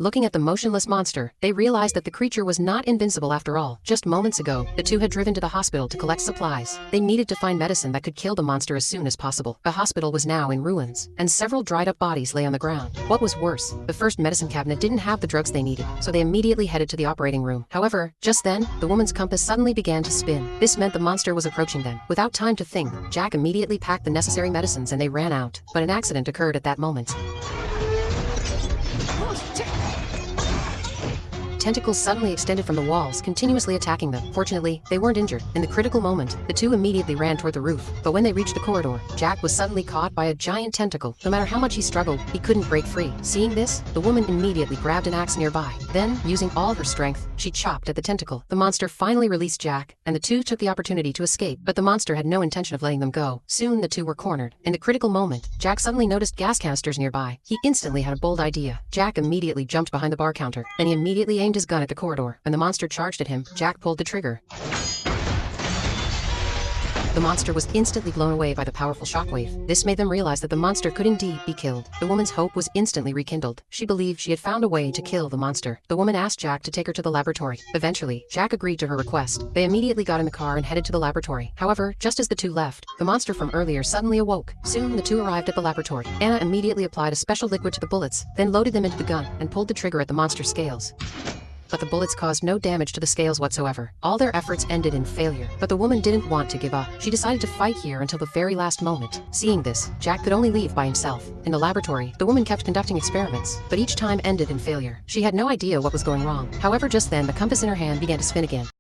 Looking at the motionless monster, they realized that the creature was not invincible after all. Just moments ago, the two had driven to the hospital to collect supplies. They needed to find medicine that could kill the monster as soon as possible. The hospital was now in ruins, and several dried-up bodies lay on the ground. What was worse, the first medicine cabinet didn't have the drugs they needed, so they immediately headed to the operating room. However, just then, the woman's compass suddenly began to spin. This meant the monster was approaching them. Without time to think, Jack immediately packed the necessary medicines and they ran out. But an accident occurred at that moment. Tentacles suddenly extended from the walls, continuously attacking them. Fortunately, they weren't injured. In the critical moment, the two immediately ran toward the roof. But when they reached the corridor, Jack was suddenly caught by a giant tentacle. No matter how much he struggled, he couldn't break free. Seeing this, the woman immediately grabbed an axe nearby. Then, using all her strength, she chopped at the tentacle. The monster finally released Jack, and the two took the opportunity to escape. But the monster had no intention of letting them go. Soon, the two were cornered. In the critical moment, Jack suddenly noticed gas canisters nearby. He instantly had a bold idea. Jack immediately jumped behind the bar counter, and he immediately aimed his gun at the corridor. When the monster charged at him, Jack pulled the trigger. The monster was instantly blown away by the powerful shockwave. This made them realize that the monster could indeed be killed. The woman's hope was instantly rekindled. She believed she had found a way to kill the monster. The woman asked Jack to take her to the laboratory. Eventually, Jack agreed to her request. They immediately got in the car and headed to the laboratory. However, just as the two left, the monster from earlier suddenly awoke. Soon, the two arrived at the laboratory. Anna immediately applied a special liquid to the bullets, then loaded them into the gun and pulled the trigger at the monster's scales. But the bullets caused no damage to the scales whatsoever. All their efforts ended in failure. But the woman didn't want to give up. She decided to fight here until the very last moment. Seeing this, Jack could only leave by himself. In the laboratory, the woman kept conducting experiments, but each time ended in failure. She had no idea what was going wrong. However, just then, the compass in her hand began to spin again.